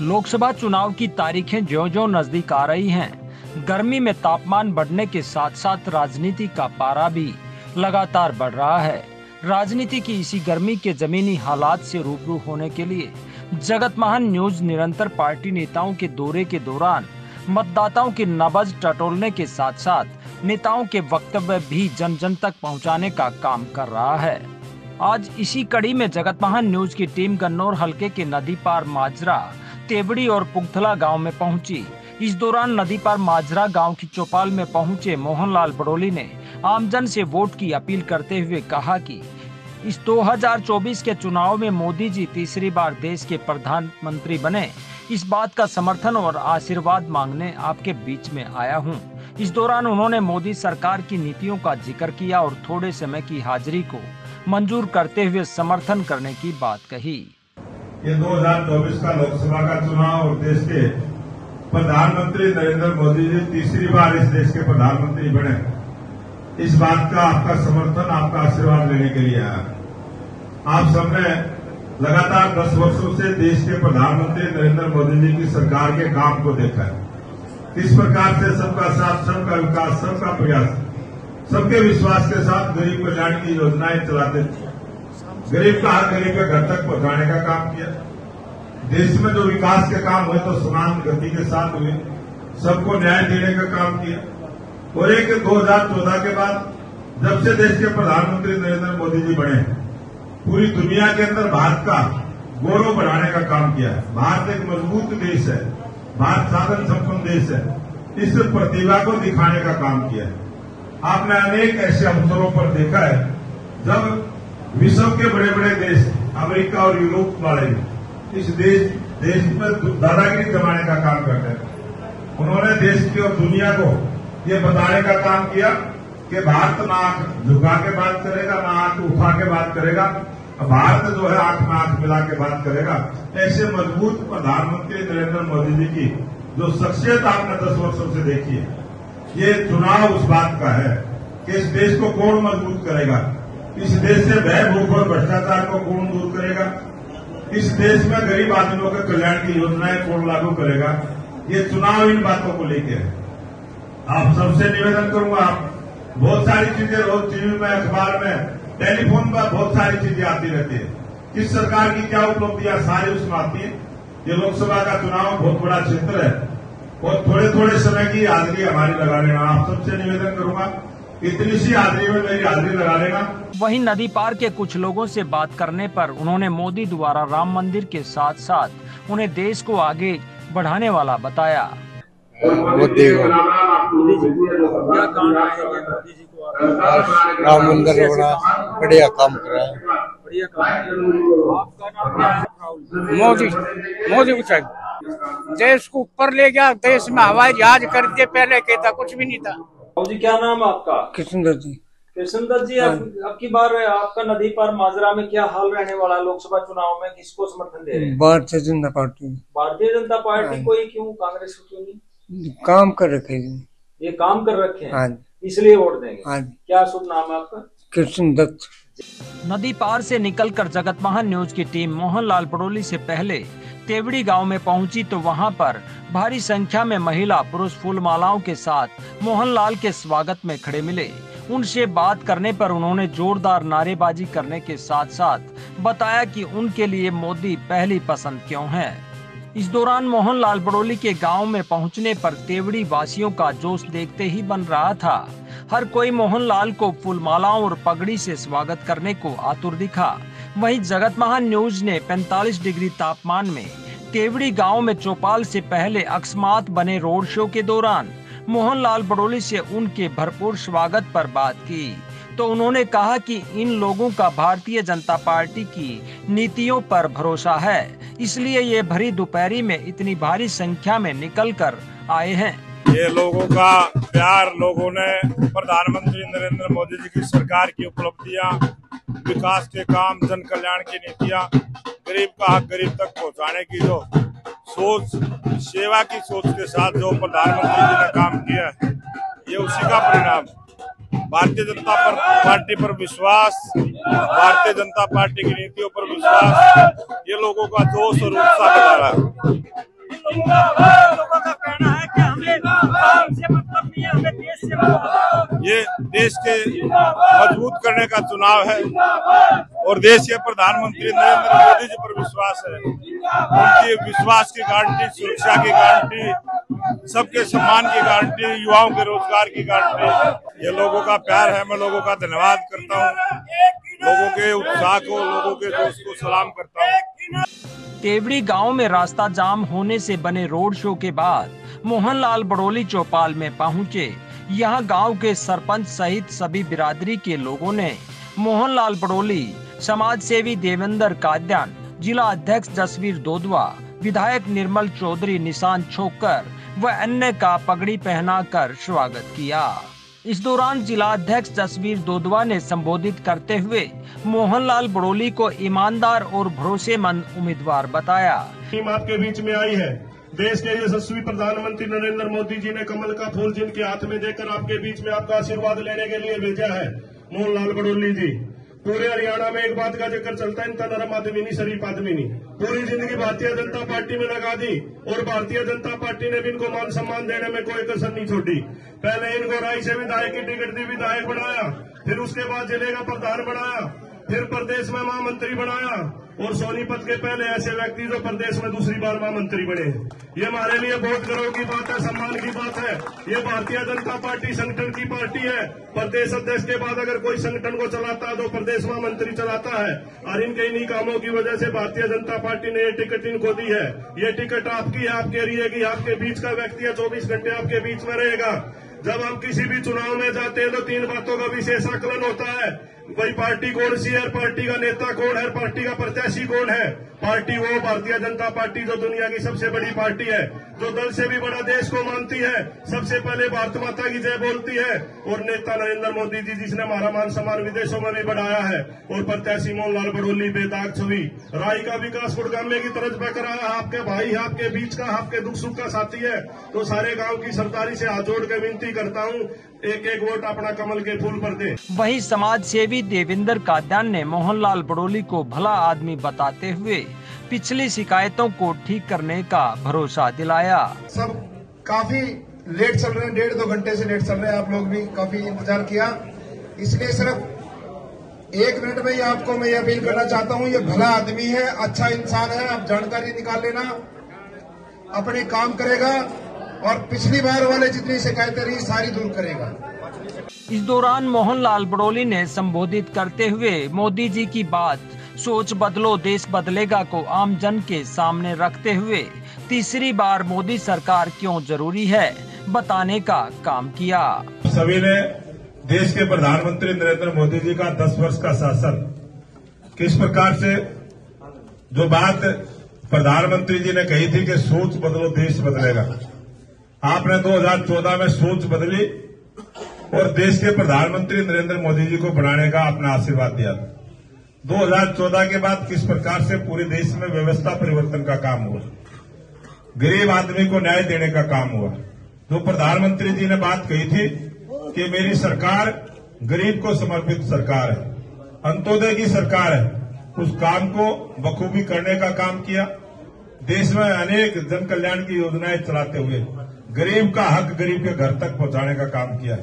लोकसभा चुनाव की तारीखें ज्यों-ज्यों नजदीक आ रही हैं, गर्मी में तापमान बढ़ने के साथ साथ राजनीति का पारा भी लगातार बढ़ रहा है। राजनीति की इसी गर्मी के जमीनी हालात से रूबरू होने के लिए जगत महान न्यूज निरंतर पार्टी नेताओं के दौरे के दौरान मतदाताओं की नब्ज टटोलने के साथ साथ नेताओं के वक्तव्य भी जन जन तक पहुंचाने का काम कर रहा है। आज इसी कड़ी में जगत महान न्यूज की टीम गन्नौर हलके के नदी पार माजरा, तेवड़ी और पुगथला गांव में पहुंची। इस दौरान नदी पार माजरा गांव की चौपाल में पहुंचे मोहनलाल बड़ोली ने आमजन से वोट की अपील करते हुए कहा कि इस 2024 के चुनाव में मोदी जी तीसरी बार देश के प्रधानमंत्री बने, इस बात का समर्थन और आशीर्वाद मांगने आपके बीच में आया हूं। इस दौरान उन्होंने मोदी सरकार की नीतियों का जिक्र किया और थोड़े समय की हाजिरी को मंजूर करते हुए समर्थन करने की बात कही। ये 2024 का लोकसभा का चुनाव और देश के प्रधानमंत्री नरेंद्र मोदी जी तीसरी बार इस देश के प्रधानमंत्री बने, इस बात का आपका समर्थन, आपका आशीर्वाद लेने के लिए आया। आप सबने लगातार 10 वर्षों से देश के प्रधानमंत्री नरेंद्र मोदी जी की सरकार के काम को देखा है। किस प्रकार से सबका साथ, सबका विकास, सबका प्रयास, सबके विश्वास के साथ गरीब कल्याण की योजनाएं चलाते थे। गरीब का हर गरीब के घर तक पहुंचाने का काम किया। देश में जो विकास के काम हुए तो समान गति के साथ हुए, सबको न्याय देने का काम किया। और एक 2014 के बाद जब से देश के प्रधानमंत्री नरेंद्र मोदी जी बने, पूरी दुनिया के अंदर भारत का गौरव बढ़ाने का काम किया है। भारत एक मजबूत देश है, भारत साधन संपन्न देश है, इस प्रतिभा को दिखाने का काम किया है। आपने अनेक ऐसे अवसरों पर देखा है जब विश्व के बड़े बड़े देश अमेरिका और यूरोप वाले इस देश में दादागिरी जमाने का काम करते हैं। उन्होंने देश की और दुनिया को ये बताने का काम किया कि भारत ना आंख झुका के बात करेगा, ना आंख उठा के बात करेगा, भारत जो है आंख में आंख मिला के बात करेगा। ऐसे मजबूत प्रधानमंत्री नरेंद्र मोदी जी की जो शख्सियत आपने 10 वर्षों से देखी है, ये चुनाव उस बात का है कि इस देश को कौन मजबूत करेगा, इस देश से भय, भूख और भ्रष्टाचार को कौन दूर करेगा, इस देश में गरीब आदमियों के कल्याण की योजनाएं कौन लागू करेगा। ये चुनाव इन बातों को लेकर है। आप सबसे निवेदन करूंगा, बहुत सारी चीजें रोज टीवी में, अखबार में, टेलीफोन पर बहुत सारी चीजें आती रहती है। किस सरकार की क्या उपलब्धियां सारी उसमें आती है। ये लोकसभा का चुनाव बहुत बड़ा क्षेत्र है और थोड़े थोड़े समय की हाजिरी हमारी लगा लेना। आप सबसे निवेदन करूंगा, इतनी सी हाजिरी में मेरी हाजिरी लगा लेना। वहीं नदी पार के कुछ लोगों से बात करने पर उन्होंने मोदी द्वारा राम मंदिर के साथ साथ उन्हें देश को आगे बढ़ाने वाला बताया। मोदी को क्या काम आएंगे मोदी जी को? राम मंदिर बड़ा बढ़िया काम कर रहा है। बढ़िया काम। आपका नाम क्या है? मोदी को चाहिए, देश को ऊपर ले गया। देश में हवाई जहाज कर दिए, पहले कहता कुछ भी नहीं था। जी क्या नाम है आपका? कृष्णदत्त जी। कृष्णदत्त जी, अब की बार आपका नदी पार माजरा में क्या हाल रहने वाला? लोकसभा चुनाव में किसको समर्थन दे रहे हैं? भारतीय जनता पार्टी। भारतीय जनता पार्टी को ही क्यों, कांग्रेस को क्यों नहीं? काम कर रखे, ये काम कर रखे हैं। हाँ, इसलिए वोट देंगे। हाँ। क्या शुभ नाम है आपका? कृष्णदत्त। नदी पार से निकलकर जगत महान न्यूज की टीम मोहनलाल बड़ोली से पहले तेवड़ी गांव में पहुंची तो वहां पर भारी संख्या में महिला पुरुष फूलमालाओं के साथ मोहनलाल के स्वागत में खड़े मिले। उनसे बात करने पर उन्होंने जोरदार नारेबाजी करने के साथ साथ बताया कि उनके लिए मोदी पहली पसंद क्यों है। इस दौरान मोहनलाल बड़ोली के गांव में पहुंचने पर तेवड़ी वासियों का जोश देखते ही बन रहा था। हर कोई मोहनलाल को फूलमालाओं और पगड़ी से स्वागत करने को आतुर दिखा। वहीं जगत महान न्यूज ने 45 डिग्री तापमान में तेवड़ी गांव में चौपाल से पहले अकस्मात बने रोड शो के दौरान मोहनलाल बड़ोली से उनके भरपूर स्वागत पर बात की तो उन्होंने कहा कि इन लोगों का भारतीय जनता पार्टी की नीतियों पर भरोसा है, इसलिए ये भरी दोपहरी में इतनी भारी संख्या में निकल कर आए हैं। ये लोगों का प्यार, लोगों ने प्रधानमंत्री नरेंद्र मोदी जी की सरकार की उपलब्धियां, विकास के काम, जन कल्याण की नीतियां, गरीब का हक गरीब तक पहुंचाने की जो सोच, सेवा की सोच के साथ जो प्रधानमंत्री जी ने काम किया है, ये उसी का परिणाम। भारतीय जनता पार्टी पर विश्वास, भारतीय जनता पार्टी की नीतियों पर विश्वास, ये लोगों का जोश और उत्साह बढ़ा रहा है। लोगों का कहना है कि हमें काम से मतलब नहीं है, हमें देश से मतलब। ये देश के मजबूत करने का चुनाव है और देश के प्रधानमंत्री नरेंद्र मोदी जी पर विश्वास है। उनकी विश्वास की गारंटी, सुरक्षा की गारंटी, सबके सम्मान की गारंटी, युवाओं के रोजगार की गारंटी, ये लोगों का प्यार है। मैं लोगों का धन्यवाद करता हूँ, लोगों के उत्साह को, लोगों के जोश को सलाम करता हूँ। केवड़ी गांव में रास्ता जाम होने से बने रोड शो के बाद मोहनलाल बड़ोली चौपाल में पहुंचे। यहां गांव के सरपंच सहित सभी बिरादरी के लोगों ने मोहनलाल बड़ोली, समाज सेवी देवेंद्र काद्यान, जिला अध्यक्ष जसवीर दोदवा, विधायक निर्मल चौधरी, निशान छोकर व अन्य का पगड़ी पहनाकर स्वागत किया। इस दौरान जिला अध्यक्ष जसवीर दोदवा ने संबोधित करते हुए मोहनलाल बड़ोली को ईमानदार और भरोसेमंद उम्मीदवार बताया। टीम आपके बीच में आई है। देश के यशस्वी प्रधानमंत्री नरेंद्र मोदी जी ने कमल का फूल जिनके हाथ में देकर आपके बीच में आपका आशीर्वाद लेने के लिए भेजा है। मोहनलाल बड़ोली जी, पूरे हरियाणा में एक बात का जिक्र चलता है, इनका नरम आदमी नहीं, शरीफ आदमी नहीं। पूरी जिंदगी भारतीय जनता पार्टी में लगा दी और भारतीय जनता पार्टी ने भी इनको मान सम्मान देने में कोई कसर नहीं छोड़ी। पहले इनको राय से विधायक की टिकट दी, विधायक बनाया, फिर उसके बाद जिले का प्रधान बनाया, फिर प्रदेश में महामंत्री बनाया और सोनीपत के पहले ऐसे व्यक्ति जो प्रदेश में दूसरी बार महामंत्री बने। ये हमारे लिए बहुत गर्व की बात है, सम्मान की बात है। ये भारतीय जनता पार्टी संगठन की पार्टी है। प्रदेश अध्यक्ष के बाद अगर कोई संगठन को चलाता है तो प्रदेश महामंत्री चलाता है और इनके इन्हीं कामों की वजह से भारतीय जनता पार्टी ने ये टिकट इनको दी है। ये टिकट आपकी है, आपके रहेगी, आपके बीच का व्यक्ति है, 24 घंटे आपके बीच में रहेगा। जब हम किसी भी चुनाव में जाते हैं तो 3 बातों का विशेष आकलन होता है। भाई पार्टी कौन सी है, पार्टी का नेता कौन है, पार्टी का प्रत्याशी कौन है। पार्टी वो भारतीय जनता पार्टी जो दुनिया की सबसे बड़ी पार्टी है, जो दल से भी बड़ा देश को मानती है, सबसे पहले भारत माता की जय बोलती है। और नेता नरेंद्र मोदी जी जिसने हमारा मान सम्मान विदेशों में भी बढ़ाया है। और प्रत्याशी मोहनलाल बड़ोली बेदाग छवि, राय का विकास गुड़गामे की तरज पे कराया। आपके भाई, आपके बीच का, आपके दुख सुख का साथी है। तो सारे गांव की सरदारी से हाथ जोड़ के विनती करता हूँ, एक एक वोट अपना कमल के फूल पर दे। वहीं समाज सेवी देवेंद्र काद्यान ने मोहनलाल बड़ोली को भला आदमी बताते हुए पिछली शिकायतों को ठीक करने का भरोसा दिलाया। सब काफी लेट चल रहे हैं, 1.5-2 घंटे से लेट चल रहे हैं। आप लोग भी काफी इंतजार किया, इसलिए सिर्फ 1 मिनट में ही आपको मैं ये अपील करना चाहता हूँ। ये भला आदमी है, अच्छा इंसान है। आप जानकारी निकाल लेना, अपने काम करेगा और पिछली बार वाले जितनी शिकायतें रही सारी दूर करेगा। इस दौरान मोहनलाल बड़ोली ने संबोधित करते हुए मोदी जी की बात सोच बदलो देश बदलेगा को आम जन के सामने रखते हुए तीसरी बार मोदी सरकार क्यों जरूरी है बताने का काम किया। सभी ने देश के प्रधानमंत्री नरेंद्र मोदी जी का 10 वर्ष का शासन, किस प्रकार से जो बात प्रधानमंत्री जी ने कही थी कि सोच बदलो देश बदलेगा, आपने 2014 में सोच बदली और देश के प्रधानमंत्री नरेंद्र मोदी जी को बनाने का अपना आशीर्वाद दिया। 2014 के बाद किस प्रकार से पूरे देश में व्यवस्था परिवर्तन का काम हुआ, गरीब आदमी को न्याय देने का काम हुआ। जो प्रधानमंत्री जी ने बात कही थी कि मेरी सरकार गरीब को समर्पित सरकार है, अंत्योदय की सरकार है, उस काम को बखूबी करने का काम किया। देश में अनेक जन कल्याण की योजनाएं चलाते हुए गरीब का हक गरीब के घर तक पहुंचाने का काम किया।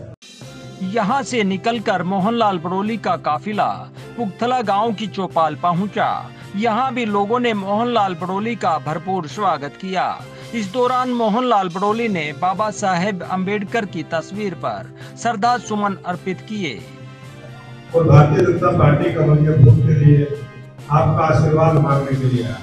यहां से निकलकर मोहनलाल बड़ोली का काफिला पुगथला गांव की चौपाल पहुंचा। यहां भी लोगों ने मोहनलाल बड़ोली का भरपूर स्वागत किया। इस दौरान मोहनलाल बड़ोली ने बाबा साहेब अम्बेडकर की तस्वीर पर श्रद्धा सुमन अर्पित किए और भारतीय जनता पार्टी कमल के फूल के लिए आपका आशीर्वाद मांगने के लिए।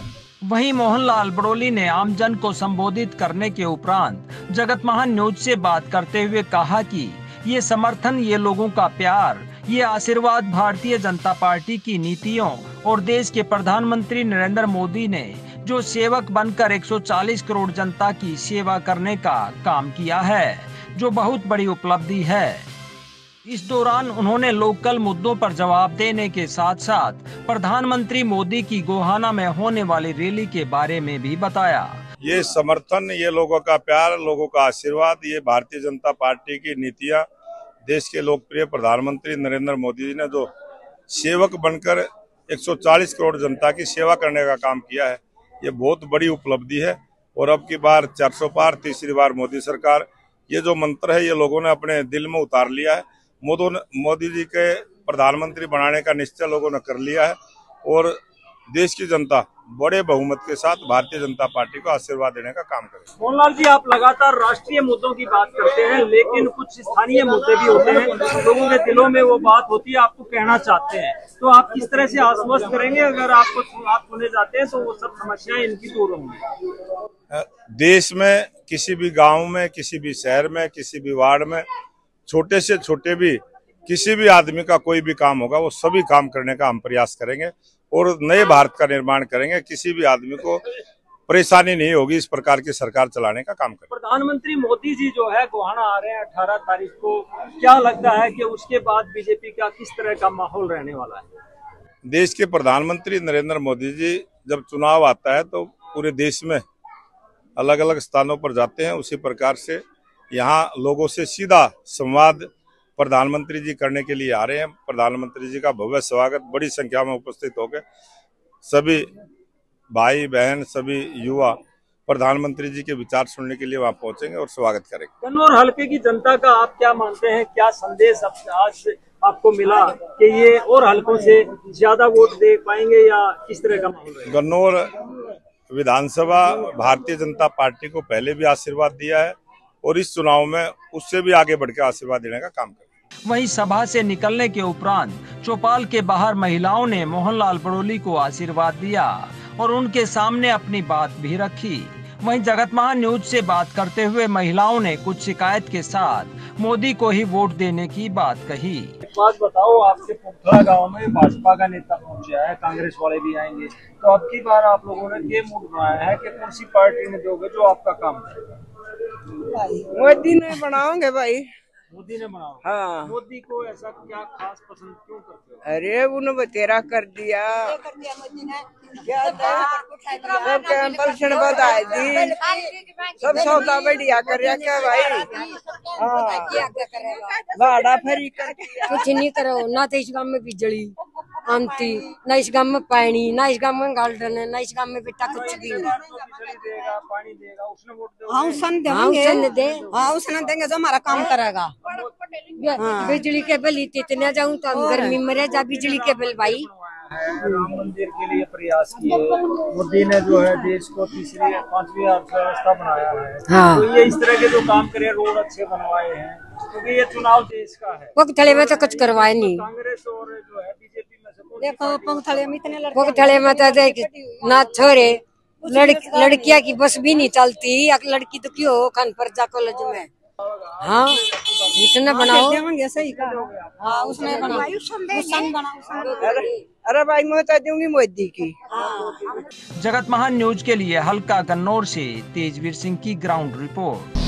वहीं मोहनलाल बड़ोली ने आमजन को संबोधित करने के उपरांत जगत महान न्यूज से बात करते हुए कहा कि ये समर्थन, ये लोगों का प्यार, ये आशीर्वाद भारतीय जनता पार्टी की नीतियों और देश के प्रधानमंत्री नरेंद्र मोदी ने जो सेवक बनकर 140 करोड़ जनता की सेवा करने का काम किया है, जो बहुत बड़ी उपलब्धि है। इस दौरान उन्होंने लोकल मुद्दों पर जवाब देने के साथ साथ प्रधानमंत्री मोदी की गोहाना में होने वाली रैली के बारे में भी बताया। ये समर्थन, ये लोगों का प्यार, लोगों का आशीर्वाद, ये भारतीय जनता पार्टी की नीतियां देश के लोकप्रिय प्रधानमंत्री नरेंद्र मोदी जी ने जो सेवक बनकर 140 करोड़ जनता की सेवा करने का काम किया है, ये बहुत बड़ी उपलब्धि है। और अब की बार 400 पार, तीसरी बार मोदी सरकार, ये जो मंत्र है ये लोगों ने अपने दिल में उतार लिया है। मोदी जी के प्रधानमंत्री बनाने का निश्चय लोगों ने कर लिया है और देश की जनता बड़े बहुमत के साथ भारतीय जनता पार्टी को आशीर्वाद देने का काम करेगी। मोहनलाल जी, आप लगातार राष्ट्रीय मुद्दों की बात करते हैं, लेकिन कुछ स्थानीय मुद्दे भी होते हैं, लोगों के दिलों में वो बात होती है, आपको कहना चाहते हैं, तो आप किस तरह से आश्वस्त करेंगे? अगर आपको आप सुने जाते हैं तो वो सब समस्याएं इनकी दूर होंगी। देश में किसी भी गाँव में, किसी भी शहर में, किसी भी वार्ड में, छोटे से छोटे भी किसी भी आदमी का कोई भी काम होगा, वो सभी काम करने का हम प्रयास करेंगे और नए भारत का निर्माण करेंगे। किसी भी आदमी को परेशानी नहीं होगी, इस प्रकार की सरकार चलाने का काम करेंगे। प्रधानमंत्री मोदी जी जो है गोहाना आ रहे हैं 18 तारीख को, क्या लगता है कि उसके बाद बीजेपी का किस तरह का माहौल रहने वाला है? देश के प्रधानमंत्री नरेंद्र मोदी जी जब चुनाव आता है तो पूरे देश में अलग अलग स्थानों पर जाते हैं, उसी प्रकार से यहाँ लोगों से सीधा संवाद प्रधानमंत्री जी करने के लिए आ रहे हैं। प्रधानमंत्री जी का भव्य स्वागत बड़ी संख्या में उपस्थित होकर सभी भाई बहन, सभी युवा प्रधानमंत्री जी के विचार सुनने के लिए वहां पहुंचेंगे और स्वागत करेंगे। कन्नौर हल्के की जनता का आप क्या मानते हैं, क्या संदेश आज आपको मिला कि ये और हल्कों से ज्यादा वोट दे पाएंगे या किस तरह का माहौल रहेगा? कन्नौर विधानसभा भारतीय जनता पार्टी को पहले भी आशीर्वाद दिया है और इस चुनाव में उससे भी आगे बढ़कर आशीर्वाद देने का काम करेंगे। वहीं सभा से निकलने के उपरांत चौपाल के बाहर महिलाओं ने मोहनलाल बड़ोली को आशीर्वाद दिया और उनके सामने अपनी बात भी रखी। वहीं जगतमहा न्यूज से बात करते हुए महिलाओं ने कुछ शिकायत के साथ मोदी को ही वोट देने की बात कही। बात बताओ, आपके पोखरा गांव में भाजपा का नेता पहुंचा है, कांग्रेस वाले भी आएंगे, तो अब की बार आप लोगों ने ये मूड बनाया है कि कौन सी पार्टी में दोगे जो आपका काम करेगा? मोदी ने बनाओगे भाई। मोदी ने बनाओ? हाँ। मोदी को ऐसा क्या खास पसंद क्यों करते हो? अरे उन्होंने बतेरा कर दिया, सब कैंपल बधाई दी, सब सौदा बढ़िया कर क्या भाई। भाड़ा फ्री कर कुछ नहीं करो ना, तो इस गाँव में बिजली आमती, ना इस गाँव में पानी, ना इस गाँव में गार्डन है, ना इस गाँव में बेटा कुछ भी नहीं। हाँ उसने देंगे जो हमारा काम करेगा। बिजली के बिल इतने जाऊँ तो हम गर्मी में रह जा, बिजली के बिल भाई। राम मंदिर के लिए प्रयास किए, मोदी ने जो है देश को तीसरी 5वीं अर्थव्यवस्था बनाया है। हाँ। तो ये इस तरह के जो काम करे, रोड अच्छे बनवाए हैं, क्योंकि ये चुनाव देश का है। पोखथड़े में तो कुछ करवाए नहीं। कांग्रेस और जो है बीजेपी में से देखो पोखथड़े में इतने पोखथड़े में तो देख ना छोरे लड़कियां की बस भी नहीं चलती, लड़की तो क्यों हो खान परजा कॉलेज में। हाँ उसने बनाओ, सही का। हाँ उसने बनाओ। अरे भाई मैं बता दूंगी मोदी की। जगतमहा न्यूज के लिए हल्का कन्नौर से तेजवीर सिंह की ग्राउंड रिपोर्ट।